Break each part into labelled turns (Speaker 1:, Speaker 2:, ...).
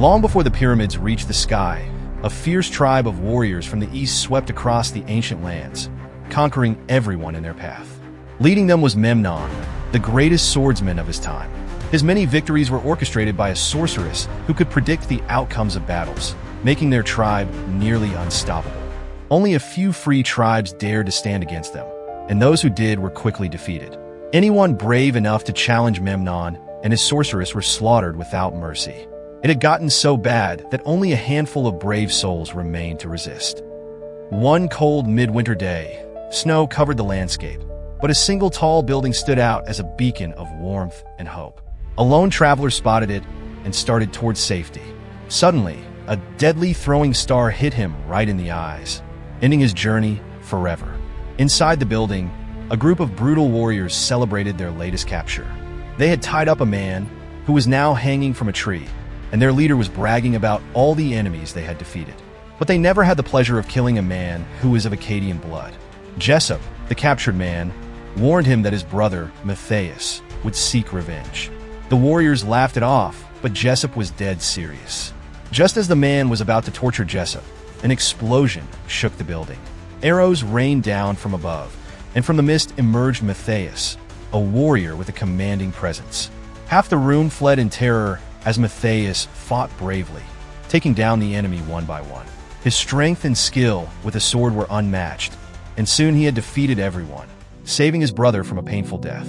Speaker 1: Long before the pyramids reached the sky, a fierce tribe of warriors from the east swept across the ancient lands, conquering everyone in their path. Leading them was Memnon, the greatest swordsman of his time. His many victories were orchestrated by a sorceress who could predict the outcomes of battles, making their tribe nearly unstoppable. Only a few free tribes dared to stand against them, and those who did were quickly defeated. Anyone brave enough to challenge Memnon and his sorceress were slaughtered without mercy. It had gotten so bad that only a handful of brave souls remained to resist. One cold midwinter day, snow covered the landscape, but a single tall building stood out as a beacon of warmth and hope. A lone traveler spotted it and started towards safety. Suddenly, a deadly throwing star hit him right in the eyes, ending his journey forever. Inside the building, a group of brutal warriors celebrated their latest capture. They had tied up a man who was now hanging from a tree, and their leader was bragging about all the enemies they had defeated. But they never had the pleasure of killing a man who was of Akkadian blood. Jessup, the captured man, warned him that his brother, Matthias, would seek revenge. The warriors laughed it off, but Jessup was dead serious. Just as the man was about to torture Jessup, an explosion shook the building. Arrows rained down from above, and from the mist emerged Matthias, a warrior with a commanding presence. Half the room fled in terror as Matthias fought bravely, taking down the enemy one by one. His strength and skill with a sword were unmatched, and soon he had defeated everyone, saving his brother from a painful death.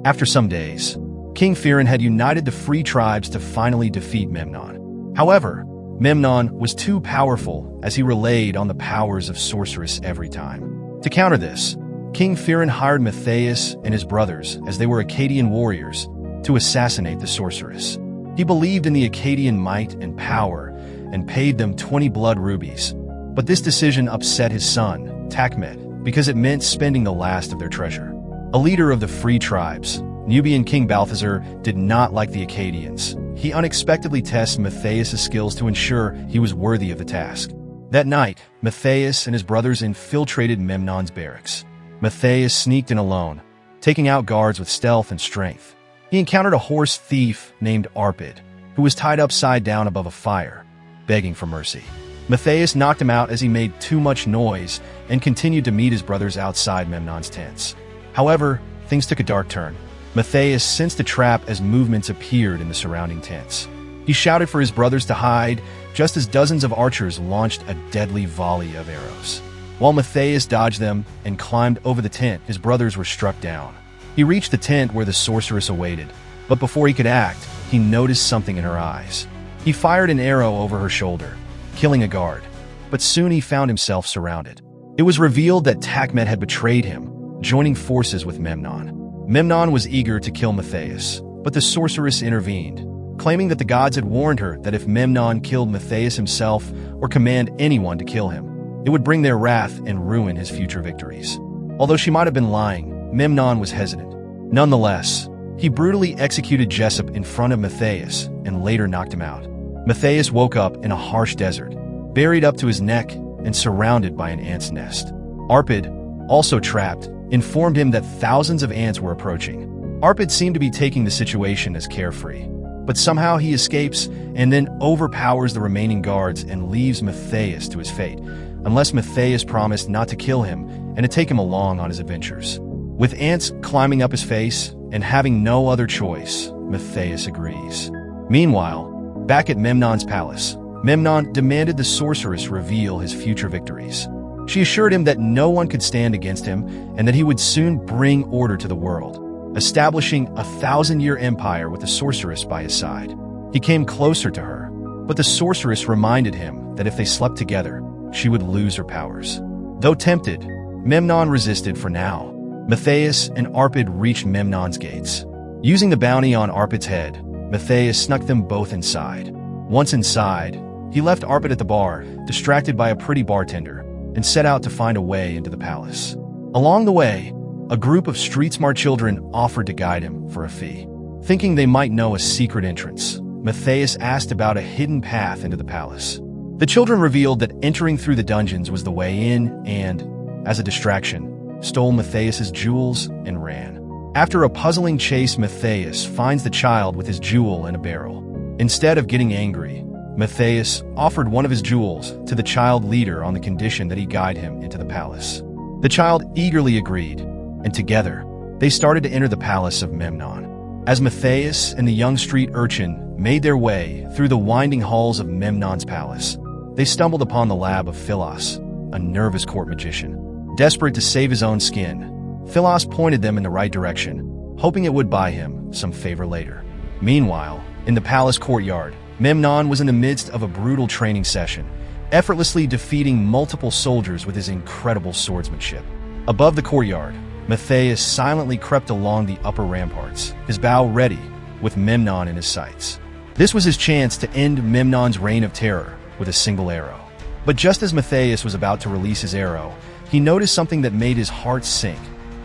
Speaker 1: After some days, King Firin had united the free tribes to finally defeat Memnon. However, Memnon was too powerful as he relied on the powers of sorceress every time. To counter this, King Firin hired Matthias and his brothers, as they were Akkadian warriors, to assassinate the sorceress. He believed in the Akkadian might and power and paid them 20 blood rubies. But this decision upset his son, Takmet, because it meant spending the last of their treasure. A leader of the free tribes, Nubian King Balthazar, did not like the Akkadians. He unexpectedly tested Matthias' skills to ensure he was worthy of the task. That night, Matthias and his brothers infiltrated Memnon's barracks. Matthias sneaked in alone, taking out guards with stealth and strength. He encountered a horse thief named Arpid, who was tied upside down above a fire, begging for mercy. Matthias knocked him out as he made too much noise and continued to meet his brothers outside Memnon's tents. However, things took a dark turn. Matthias sensed a trap as movements appeared in the surrounding tents. He shouted for his brothers to hide, just as dozens of archers launched a deadly volley of arrows. While Matthias dodged them and climbed over the tent, his brothers were struck down. He reached the tent where the sorceress awaited, but before he could act, he noticed something in her eyes. He fired an arrow over her shoulder, killing a guard, but soon he found himself surrounded. It was revealed that Takmet had betrayed him, joining forces with Memnon. Memnon was eager to kill Matthias, but the sorceress intervened, claiming that the gods had warned her that if Memnon killed Matthias himself or command anyone to kill him, it would bring their wrath and ruin his future victories. Although she might have been lying, Memnon was hesitant. Nonetheless, he brutally executed Jessup in front of Matthias and later knocked him out. Matthias woke up in a harsh desert, buried up to his neck and surrounded by an ant's nest. Arpid, also trapped, informed him that thousands of ants were approaching. Arpid seemed to be taking the situation as carefree, but somehow he escapes and then overpowers the remaining guards and leaves Matthias to his fate, unless Matthias promised not to kill him and to take him along on his adventures. With ants climbing up his face and having no other choice, Matthias agrees. Meanwhile, back at Memnon's palace, Memnon demanded the sorceress reveal his future victories. She assured him that no one could stand against him and that he would soon bring order to the world, establishing a 1,000-year empire with the sorceress by his side. He came closer to her, but the sorceress reminded him that if they slept together, she would lose her powers. Though tempted, Memnon resisted for now. Matthias and Arpid reached Memnon's gates. Using the bounty on Arpid's head, Matthias snuck them both inside. Once inside, he left Arpid at the bar, distracted by a pretty bartender, and set out to find a way into the palace. Along the way, a group of street-smart children offered to guide him for a fee. Thinking they might know a secret entrance, Matthias asked about a hidden path into the palace. The children revealed that entering through the dungeons was the way in and, as a distraction, stole Matthias's jewels and ran. After a puzzling chase, Matthias finds the child with his jewel in a barrel. Instead of getting angry, Matthias offered one of his jewels to the child leader on the condition that he guide him into the palace. The child eagerly agreed, and together, they started to enter the palace of Memnon. As Matthias and the young street urchin made their way through the winding halls of Memnon's palace, they stumbled upon the lab of Philos, a nervous court magician. Desperate to save his own skin, Philos pointed them in the right direction, hoping it would buy him some favor later. Meanwhile, in the palace courtyard, Memnon was in the midst of a brutal training session, effortlessly defeating multiple soldiers with his incredible swordsmanship. Above the courtyard, Matthias silently crept along the upper ramparts, his bow ready, with Memnon in his sights. This was his chance to end Memnon's reign of terror with a single arrow. But just as Matthias was about to release his arrow, he noticed something that made his heart sink.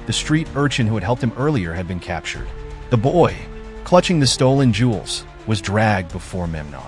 Speaker 1: The street urchin who had helped him earlier had been captured. The boy, clutching the stolen jewels, was dragged before Memnon.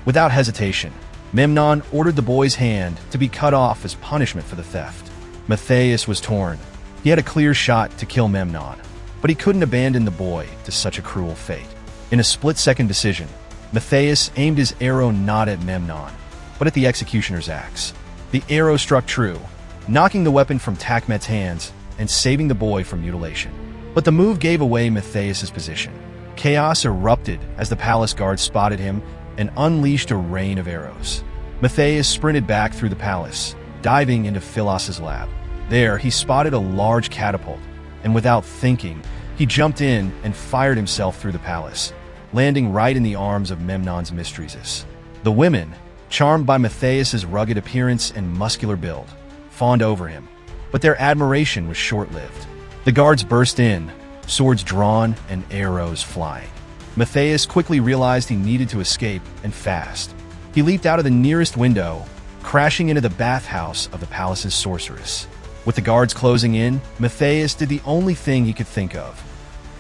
Speaker 1: Without hesitation, Memnon ordered the boy's hand to be cut off as punishment for the theft. Matthias was torn. He had a clear shot to kill Memnon, but he couldn't abandon the boy to such a cruel fate. In a split-second decision, Matthias aimed his arrow not at Memnon, but at the executioner's axe. The arrow struck true, knocking the weapon from Takmet's hands and saving the boy from mutilation. But the move gave away Matthias's position. Chaos erupted as the palace guards spotted him and unleashed a rain of arrows. Matthias sprinted back through the palace, diving into Philos's lab. There, he spotted a large catapult, and without thinking, he jumped in and fired himself through the palace, landing right in the arms of Memnon's mistresses. The women, charmed by Matthias's rugged appearance and muscular build, fawned over him, but their admiration was short-lived. The guards burst in, swords drawn and arrows flying. Matthias quickly realized he needed to escape, and fast. He leaped out of the nearest window, crashing into the bathhouse of the palace's sorceress. With the guards closing in, Matthias did the only thing he could think of.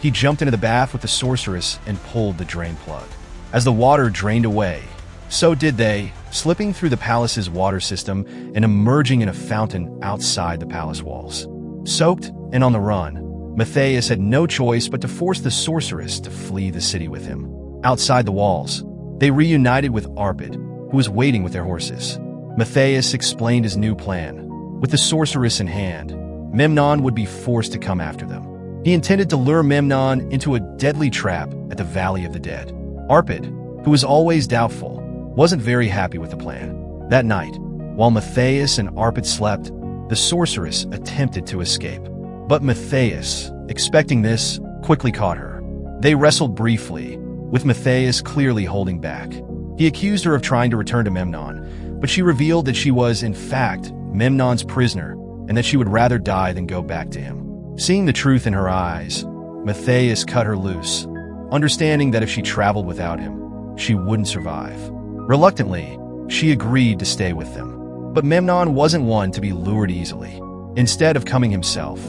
Speaker 1: He jumped into the bath with the sorceress and pulled the drain plug. As the water drained away, so did they, slipping through the palace's water system and emerging in a fountain outside the palace walls. Soaked and on the run, Matthias had no choice but to force the sorceress to flee the city with him. Outside the walls, they reunited with Arpid, who was waiting with their horses. Matthias explained his new plan. With the sorceress in hand, Memnon would be forced to come after them. He intended to lure Memnon into a deadly trap at the Valley of the Dead. Arpid, who was always doubtful, wasn't very happy with the plan. That night, while Matthias and Arpid slept, the sorceress attempted to escape. But Matthias, expecting this, quickly caught her. They wrestled briefly, with Matthias clearly holding back. He accused her of trying to return to Memnon, but she revealed that she was, in fact, Memnon's prisoner, and that she would rather die than go back to him. Seeing the truth in her eyes, Matthias cut her loose, understanding that if she traveled without him, she wouldn't survive. Reluctantly, she agreed to stay with them. But Memnon wasn't one to be lured easily. Instead of coming himself,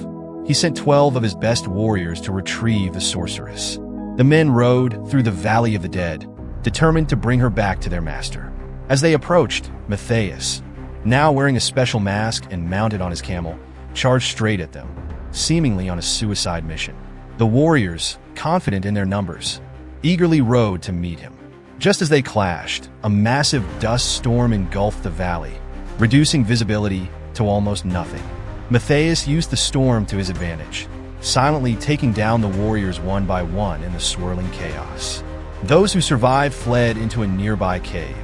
Speaker 1: he sent 12 of his best warriors to retrieve the sorceress. The men rode through the Valley of the Dead, determined to bring her back to their master. As they approached, Matthias, now wearing a special mask and mounted on his camel, charged straight at them, seemingly on a suicide mission. The warriors, confident in their numbers, eagerly rode to meet him. Just as they clashed, a massive dust storm engulfed the valley, reducing visibility to almost nothing. Matthias used the storm to his advantage, silently taking down the warriors one by one in the swirling chaos. Those who survived fled into a nearby cave,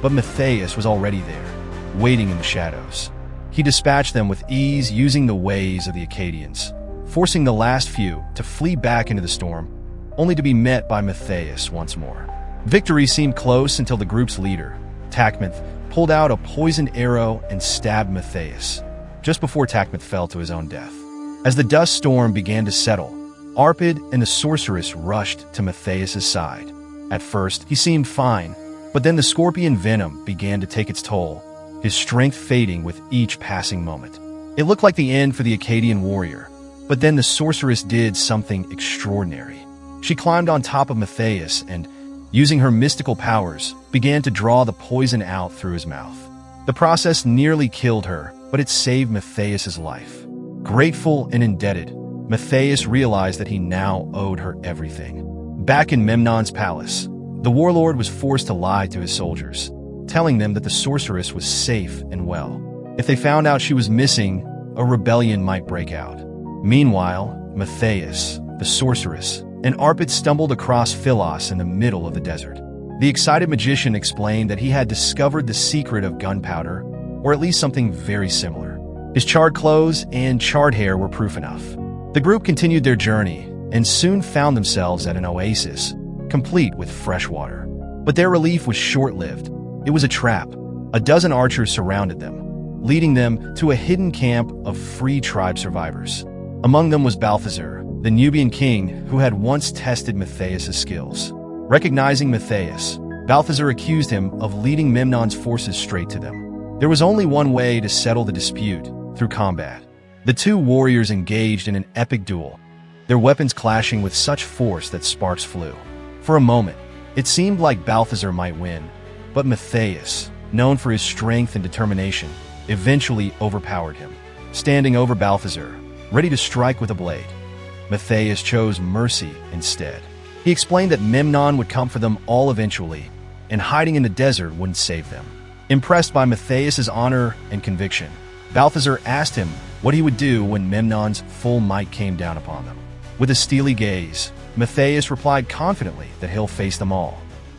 Speaker 1: but Matthias was already there, waiting in the shadows. He dispatched them with ease using the ways of the Akkadians, forcing the last few to flee back into the storm, only to be met by Matthias once more. Victory seemed close until the group's leader, Takmet, pulled out a poisoned arrow and stabbed Matthias, just before Takmet fell to his own death. As the dust storm began to settle, Arpid and the sorceress rushed to Matthias's side. At first, he seemed fine, but then the scorpion venom began to take its toll, his strength fading with each passing moment. It looked like the end for the Akkadian warrior, but then the sorceress did something extraordinary. She climbed on top of Matthias and, using her mystical powers, began to draw the poison out through his mouth. The process nearly killed her, but it saved Matthias's life. Grateful and indebted, Matthias realized that he now owed her everything. Back in Memnon's palace, The warlord was forced to lie to his soldiers, telling them that the sorceress was safe and well. If they found out she was missing, a rebellion might break out. Meanwhile, Matthias, the sorceress, and Arpit stumbled across Philos in the middle of the desert. The excited magician explained that he had discovered the secret of gunpowder, or at least something very similar. His charred clothes and charred hair were proof enough. The group continued their journey and soon found themselves at an oasis, complete with fresh water. But their relief was short-lived. It was a trap. A dozen archers surrounded them, leading them to a hidden camp of free tribe survivors. Among them was Balthazar, the Nubian king who had once tested Matthias' skills. Recognizing Matthias, Balthazar accused him of leading Memnon's forces straight to them. There was only one way to settle the dispute, through combat. The two warriors engaged in an epic duel, their weapons clashing with such force that sparks flew. For a moment, it seemed like Balthazar might win, but Matthias, known for his strength and determination, eventually overpowered him. Standing over Balthazar, ready to strike with a blade, Matthias chose mercy instead. He explained that Memnon would come for them all eventually, and hiding in the desert wouldn't save them. Impressed by Matthias' honor and conviction, Balthazar asked him what he would do when Memnon's full might came down upon them. With a steely gaze, Matthias replied confidently that he'll face them all.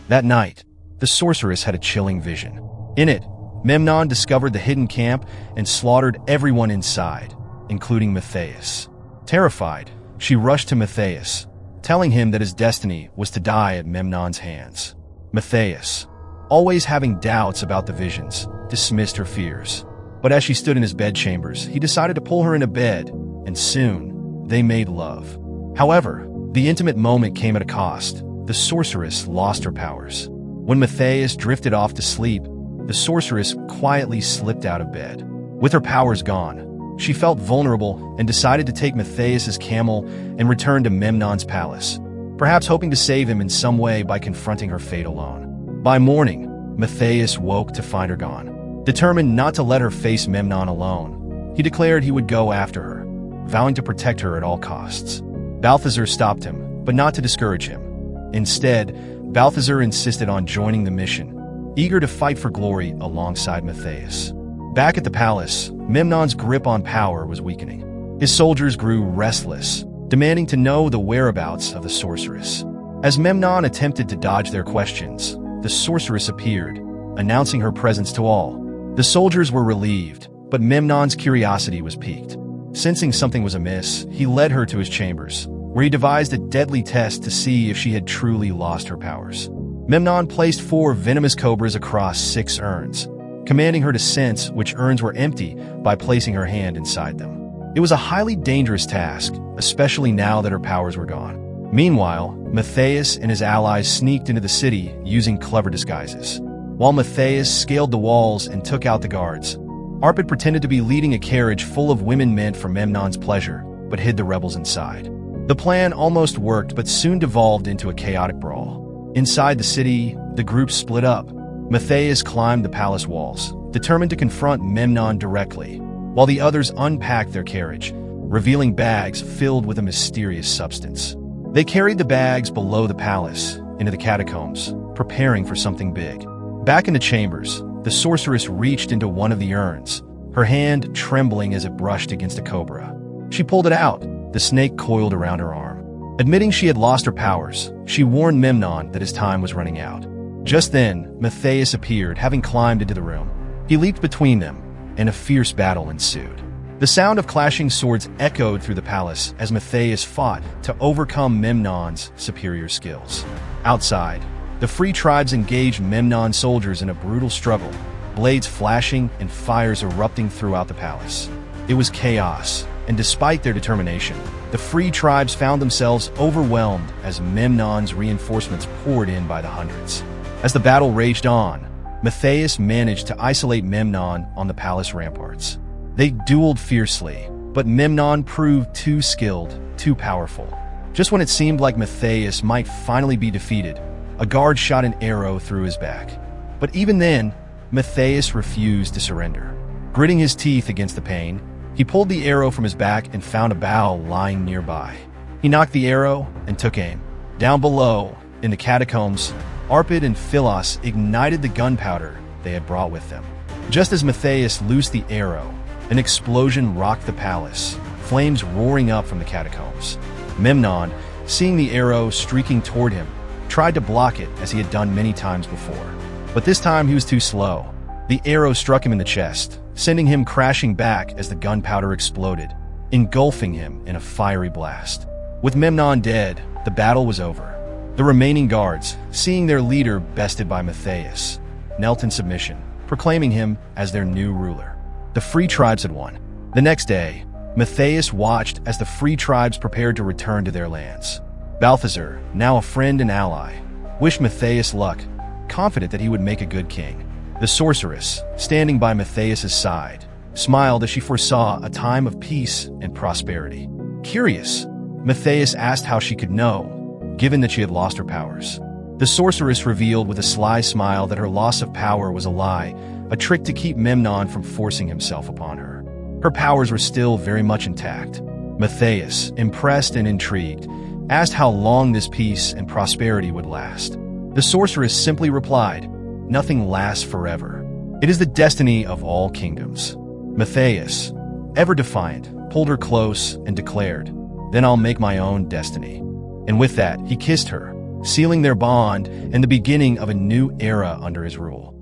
Speaker 1: That night, the sorceress had a chilling vision. In it, Memnon discovered the hidden camp and slaughtered everyone inside, including Matthias. Terrified, she rushed to Matthias, telling him that his destiny was to die at Memnon's hands. Matthias, always having doubts about the visions, dismissed her fears. But as she stood in his bedchambers, he decided to pull her into bed, and soon, they made love. However, the intimate moment came at a cost. The sorceress lost her powers. When Matthias drifted off to sleep, the sorceress quietly slipped out of bed. With her powers gone, she felt vulnerable and decided to take Matthias' camel and return to Memnon's palace, perhaps hoping to save him in some way by confronting her fate alone. By morning, Matthias woke to find her gone. Determined not to let her face Memnon alone, he declared he would go after her, vowing to protect her at all costs. Balthazar stopped him, but not to discourage him. Instead, Balthazar insisted on joining the mission, eager to fight for glory alongside Matthias. Back at the palace, Memnon's grip on power was weakening. His soldiers grew restless, demanding to know the whereabouts of the sorceress. As Memnon attempted to dodge their questions, the sorceress appeared, announcing her presence to all. The soldiers were relieved, but Memnon's curiosity was piqued. Sensing something was amiss, he led her to his chambers, where he devised a deadly test to see if she had truly lost her powers. Memnon placed 4 venomous cobras across 6 urns, commanding her to sense which urns were empty by placing her hand inside them. It was a highly dangerous task, especially now that her powers were gone. Meanwhile, Matthias and his allies sneaked into the city using clever disguises. While Matthias scaled the walls and took out the guards, Arpit pretended to be leading a carriage full of women meant for Memnon's pleasure, but hid the rebels inside. The plan almost worked, but soon devolved into a chaotic brawl. Inside the city, the group split up. Matthias climbed the palace walls, determined to confront Memnon directly, while the others unpacked their carriage, revealing bags filled with a mysterious substance. They carried the bags below the palace, into the catacombs, preparing for something big. Back in the chambers, the sorceress reached into one of the urns, her hand trembling as it brushed against a cobra. She pulled it out, the snake coiled around her arm. Admitting she had lost her powers, she warned Memnon that his time was running out. Just then, Matthias appeared, having climbed into the room. He leaped between them, and a fierce battle ensued. The sound of clashing swords echoed through the palace as Matthias fought to overcome Memnon's superior skills. Outside, the free tribes engaged Memnon's soldiers in a brutal struggle, blades flashing and fires erupting throughout the palace. It was chaos, and despite their determination, the free tribes found themselves overwhelmed as Memnon's reinforcements poured in by the hundreds. As the battle raged on, Matthias managed to isolate Memnon on the palace ramparts. They dueled fiercely, but Memnon proved too skilled, too powerful. Just when it seemed like Matthias might finally be defeated, a guard shot an arrow through his back. But even then, Matthias refused to surrender. Gritting his teeth against the pain, he pulled the arrow from his back and found a bow lying nearby. He knocked the arrow and took aim. Down below, in the catacombs, Arpid and Philos ignited the gunpowder they had brought with them. Just as Matthias loosed the arrow, an explosion rocked the palace, flames roaring up from the catacombs. Memnon, seeing the arrow streaking toward him, tried to block it as he had done many times before. But this time he was too slow. The arrow struck him in the chest, sending him crashing back as the gunpowder exploded, engulfing him in a fiery blast. With Memnon dead, the battle was over. The remaining guards, seeing their leader bested by Matthias, knelt in submission, proclaiming him as their new ruler. The free tribes had won. The next day, Matthias watched as the free tribes prepared to return to their lands. Balthazar, now a friend and ally, wished Matthias luck, confident that he would make a good king. The sorceress, standing by Matthias's side, smiled as she foresaw a time of peace and prosperity. Curious, Matthias asked how she could know, given that she had lost her powers. The sorceress revealed with a sly smile that her loss of power was a lie, a trick to keep Memnon from forcing himself upon her. Her powers were still very much intact. Matthias, impressed and intrigued, asked how long this peace and prosperity would last. The sorceress simply replied, "Nothing lasts forever. It is the destiny of all kingdoms." Matthias, ever defiant, pulled her close and declared, "Then I'll make my own destiny." And with that, he kissed her, sealing their bond and the beginning of a new era under his rule.